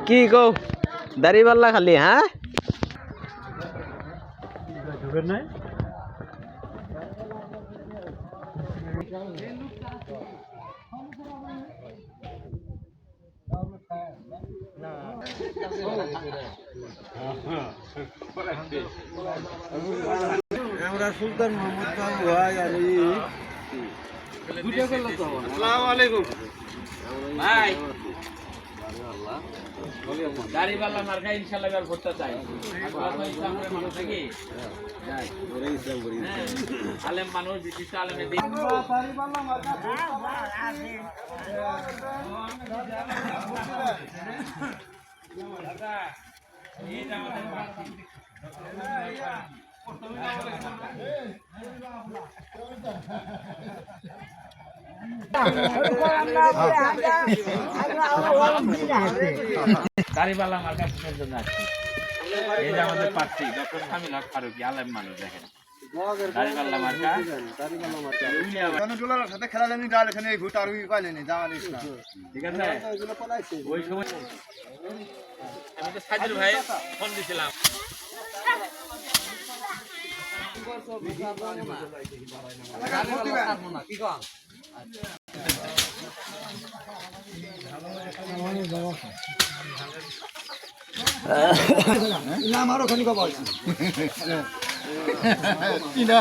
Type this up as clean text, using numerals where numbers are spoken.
কি কও দাড়ি পাল্লা খালি হ্যাঁ আমরা সুলতান মোহাম্মদ খান ভাই আর আসসালামু আলাইকুম ভাই দাড়ি পাল্লা মার্কা ইনশাআল্লাহ এবার ভোটটা চাই ইসলামের মানুষ নাকি আলেম মানুষ বিশিষ্ট আলেমের দিন দাড়িপাল্লা মার্কা জন্য আসছি এই যে আমাদের প্রার্থী ডক্টর শামিল হক ফারুকী আলেম মানুষ দেখেন দাড়িপাল্লা মার্কা সাথে খেলা জানি ডাল এখানে ভোট আর পাইলেনি জামানি ঠিক আছে ওই সময় আমি তো সাজির ভাই ফোন দিছিলাম আমারও খানি কথা বলছি কি না